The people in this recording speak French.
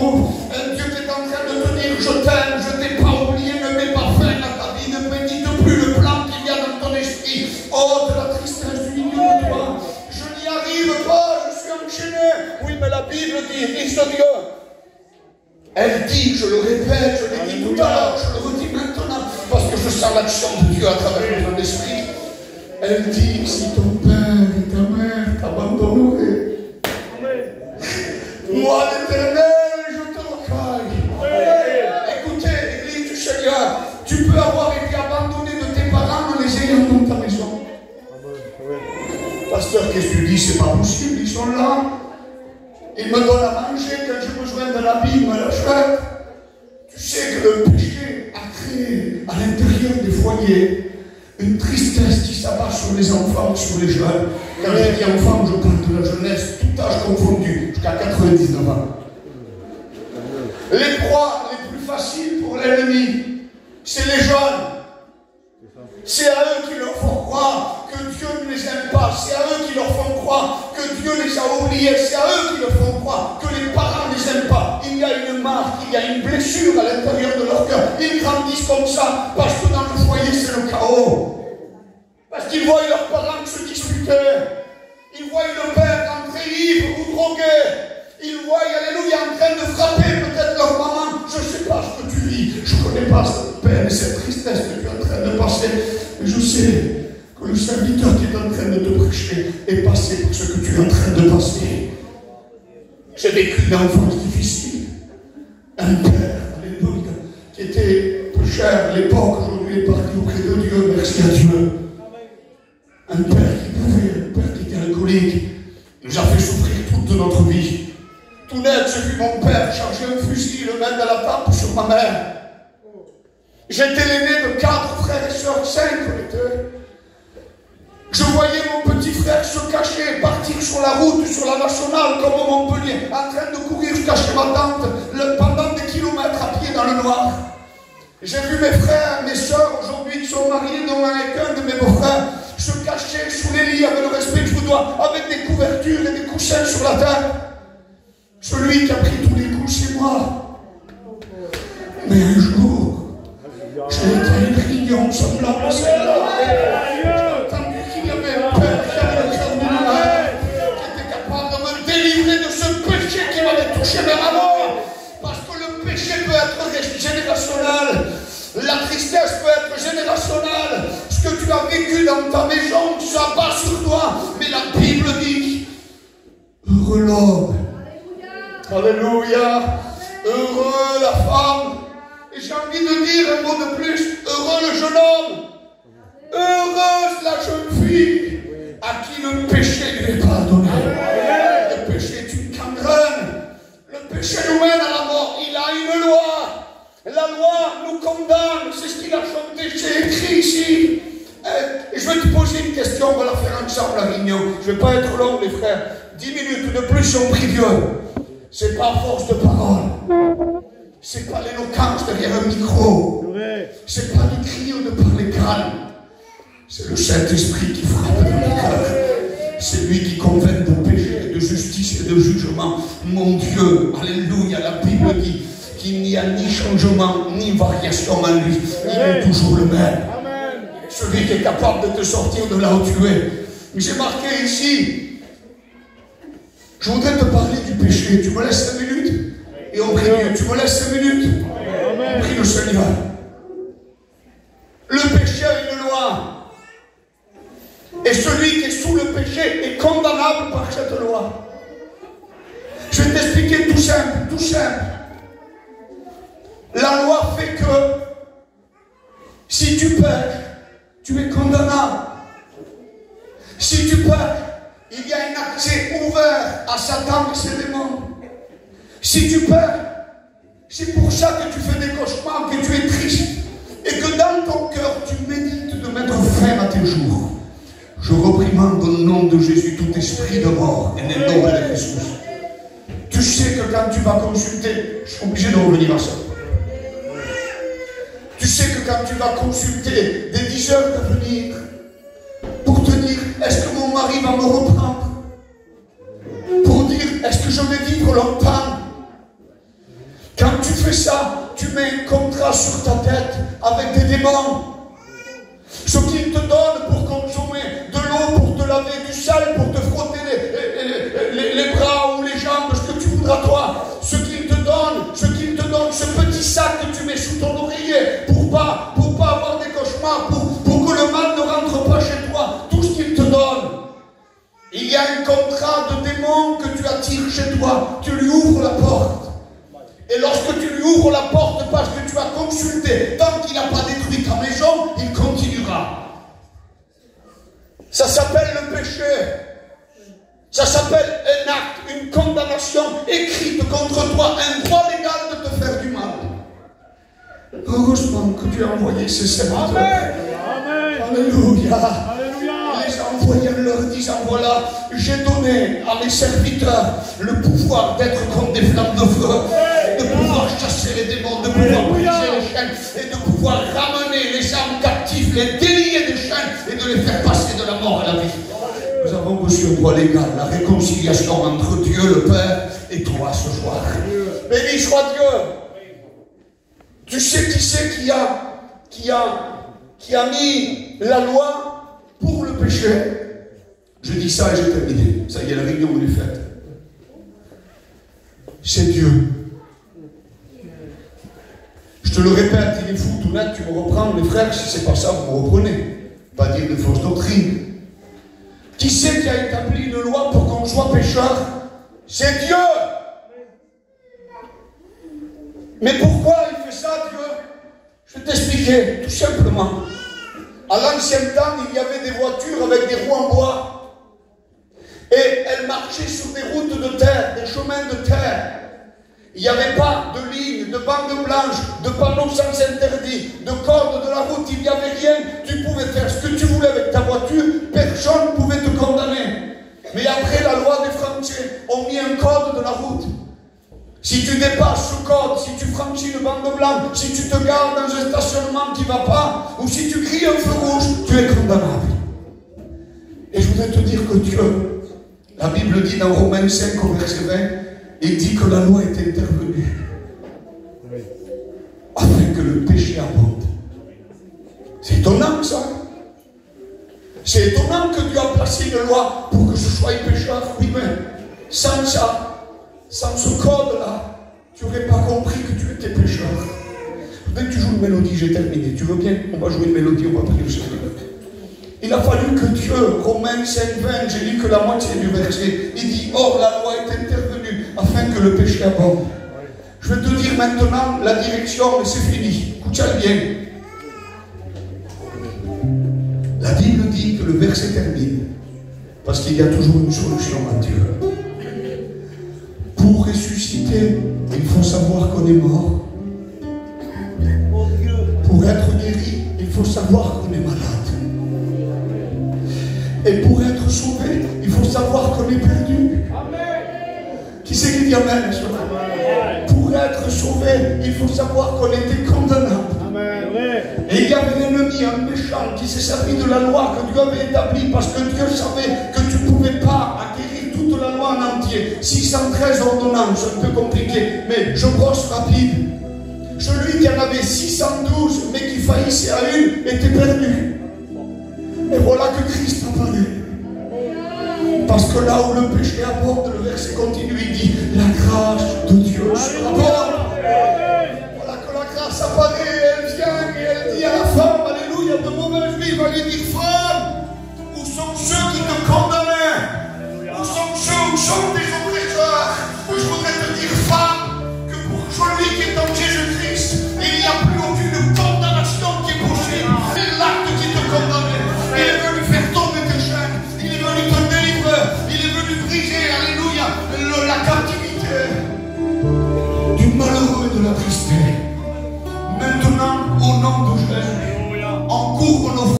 trouves. Dieu est en train de te dire, je t'aime, je t'ai pas oublié, ne mets pas fin à ta vie, ne médite plus le plan qu'il y a dans ton esprit. Oh, de la tristesse du milieu de toi. Je n'y arrive pas, je suis enchaîné. Oui, mais la Bible dit, Fils de Dieu. Elle dit, je le répète, je l'ai dit tout à l'heure, je le redis maintenant, parce que je sens l'action de Dieu à travers mon esprit. Elle dit, si ton père et ta mère t'abandonneraient, moi l'Éternel, je te recueille. Écoutez, Église du Seigneur, tu peux avoir été abandonné de tes parents en les ayant dans ta maison. Pasteur, qu'est-ce que tu dis? C'est pas possible, ils sont là. Ils me donnent à manger quand j'ai besoin de l'abîme, la chouette. Tu sais que le péché a créé à l'intérieur des foyers une tristesse qui s'abat sur les enfants, sur les jeunes. Quand je dis enfants, je parle de la jeunesse, tout âge confondu, jusqu'à 99 ans. Les proies les plus faciles pour l'ennemi, c'est les jeunes. C'est à eux qui leur font croire que Dieu ne les aime pas. C'est à eux qui leur font croire que Dieu les a oubliés. C'est à eux qui leur font croire que les parents ne les aiment pas. Il y a une marque, il y a une blessure à l'intérieur de leur cœur. Ils grandissent comme ça parce que dans le foyer c'est le chaos. Parce qu'ils voient leurs parents se disputer. Ils voient le père entrer ivre ou drogué. Ils voient, alléluia, en train de frapper peut-être leur maman. Je ne sais pas ce que tu vis. Je ne connais pas cette peine et cette tristesse que tu es en train de passer. Mais je sais que le serviteur qui est en train de te prêcher est passé par ce que tu es en train de passer. J'ai vécu une enfance difficile. Un père, alléluia, qui était peu cher à l'époque, aujourd'hui est parti auprès de Dieu, merci à Dieu. Un père qui pouvait, un père qui était alcoolique, nous a fait souffrir toute notre vie. Tout net, j'ai vu mon père charger un fusil, le mettre à la table sur ma mère. J'étais l'aîné de 4 frères et sœurs, 5 on était. Je voyais mon petit frère se cacher, partir sur la route, sur la nationale, comme au Montpellier, en train de courir jusqu'à chez ma tante, pendant des kilomètres à pied dans le noir. J'ai vu mes frères, mes sœurs, aujourd'hui, qui sont mariés, dont un de mes beaux-frères, se cacher sous les lits avec le respect que je vous dois, avec des couvertures et des coussins sur la tête. Celui qui a pris tous les coups, c'est moi. Mais un jour, j'ai été une réunion semblable à celle-là. J'ai entendu qu'il y avait un père qui avait le cœur de qui était capable de me délivrer de ce péché qui m'avait touché vers la mort. Parce que le péché peut être générationnel. La tristesse peut être générationnelle. Ce que tu as vécu dans ta maison, ça bat sur toi. Mais la Bible dit, heureux l'homme. Alléluia. Heureux la femme. Et j'ai envie de dire un mot de plus. Heureux le jeune homme. Heureuse la jeune fille à qui le péché lui est pardonné. Le péché est une gangrène. Le péché nous mène à la mort. Il a une loi. La loi nous condamne. C'est ce qu'il a chanté. J'ai écrit ici. Et je vais te poser une question. On va la faire ensemble la réunion. Je ne vais pas être long les frères. 10 minutes de plus, on prie Dieu. C'est pas force de parole. C'est pas l'éloquence derrière un micro. C'est pas de crier ou de parler calme. C'est le Saint-Esprit qui frappe dans les cœurs. C'est lui qui convainc de péché, de justice et de jugement. Mon Dieu, alléluia, la Bible dit qu'il n'y a ni changement, ni variation en lui. Il est toujours le même. Celui qui est capable de te sortir de là où tu es. J'ai marqué ici. Je voudrais te parler du péché. Tu me laisses 5 minutes? Et on prie Dieu. Tu me laisses 5 minutes? On prie le Seigneur. Le péché a une loi. Et celui qui est sous le péché est condamnable par cette loi. Je vais t'expliquer tout simple, tout simple. La loi fait que si tu pêches, tu es condamnable. Si tu pêches, il y a un accès ouvert à Satan et ses démons. Si tu pêches, c'est pour ça que tu fais des cauchemars, que tu es triste, et que dans ton cœur, tu médites de mettre fin à tes jours. Je reprimande au nom de Jésus tout esprit de mort, et le nom de Jésus. Tu sais que quand tu vas consulter, je suis obligé de revenir à ça. Tu sais que quand tu vas consulter des diseurs de venir, pour te dire, est-ce que mon mari va me reprendre? Pour dire, est-ce que je vais vivre longtemps? Quand tu fais ça, tu mets un contrat sur ta tête avec des démons. Ce qu'ils te donnent pour consommer de l'eau, pour te laver du sel, pour te frotter les bras ou les jambes, ce que tu voudras toi. Ce qu'ils te donnent, ce petit sac que tu mets sous ton oreiller pour pas avoir des cauchemars, pour que le mal ne rentre pas chez toi. Tout ce qu'ils te donnent. Il y a un contrat de démon que tu attires chez toi. Tu lui ouvres la porte. Et lorsque tu lui ouvres la porte parce que tu as consulté, tant qu'il n'a pas détruit ta maison, il continuera. Ça s'appelle le péché. Ça s'appelle un acte, une condamnation écrite contre toi, un droit légal de te faire du mal. Heureusement que tu as envoyé ce serviteur. Amen. Alléluia. Les envoyés leur disant, voilà, j'ai donné à mes serviteurs le pouvoir d'être comme des flammes de feu, de pouvoir chasser les démons, de pouvoir briser les chaînes et de pouvoir ramener les âmes captives, les délier des chaînes et de les faire passer de la mort à la vie. Nous avons reçu un droit légal, la réconciliation entre Dieu le Père et toi ce soir. Béni soit Dieu. Tu sais qui c'est qui a mis la loi pour le péché? Je dis ça et j'ai terminé. Ça y est, la réunion est faite. C'est Dieu. Je te le répète, il est fou, tout net, tu me reprends, mes frères, si c'est pas ça, vous me reprenez. Pas dire de fausses doctrines. Qui c'est qui a établi une loi pour qu'on soit pécheur? C'est Dieu. Mais pourquoi il fait ça, Dieu? Je vais t'expliquer, tout simplement. À l'ancien temps, il y avait des voitures avec des roues en bois. Et elles marchaient sur des routes de terre, des chemins de terre. Il n'y avait pas de ligne, de bande blanche, de panneaux sans interdit, de code de la route, il n'y avait rien. Tu pouvais faire ce que tu voulais avec ta voiture, personne ne pouvait te condamner. Mais après, la loi des Français ont mis un code de la route. Si tu dépasses ce code, si tu franchis une bande blanche, si tu te gares dans un stationnement qui ne va pas, ou si tu cries un feu rouge, tu es condamnable. Et je voudrais te dire que Dieu, la Bible dit dans Romains 5 au verset 20, il dit que la loi est intervenue afin que le péché abonde. C'est étonnant ça. C'est étonnant que Dieu a placé une loi pour que je sois pécheur. Oui, mais sans ça, sans ce code-là, tu n'aurais pas compris que tu étais pécheur. Dès que tu joues une mélodie, j'ai terminé. Tu veux bien? On va jouer une mélodie, on va prier le Seigneur. Il a fallu que Dieu, Romains 5, 20, j'ai lu que la moitié du verset, il dit, or la loi est intervenue afin que le péché abonde. Je vais te dire maintenant la direction et c'est fini. Écoute-moi bien. La Bible dit que le verset termine parce qu'il y a toujours une solution à Dieu. Pour ressusciter, il faut savoir qu'on est mort. Pour être guéri, il faut savoir qu'on est malade. Et pour être sauvé, il faut savoir qu'on est perdu. Qui c'est qui dit amen? Pour être sauvé, il faut savoir qu'on était condamnable. Et il y avait l'ennemi, un méchant, qui s'est servi de la loi que Dieu avait établie parce que Dieu savait que tu ne pouvais pas acquérir toute la loi en entier. 613 ordonnances, un peu compliqué, mais je brosse rapide. Celui qui en avait 612, mais qui faillissait à une, était perdu. Et voilà que Christ apparaît. Parce que là où le péché aborde, le verset continue, il dit, la grâce de Dieu aborde. Voilà que la grâce apparaît, elle vient et elle dit à la femme, alléluia, de mauvaise vie, il va lui dire, femme, où sont ceux qui te condamnaient? Où sont ceux, où sont tes oppresseurs? Je voudrais te dire, femme, que pour celui qui est en Jésus-Christ, il n'y a plus aucune condamnation qui est possible. C'est l'acte qui te condamnait. Il est venu faire tomber tes chaînes. Il est venu te délivrer. Il est venu briser, alléluia, la captivité du malheureux et de la tristesse. Maintenant, au nom de Jésus, on couvre nos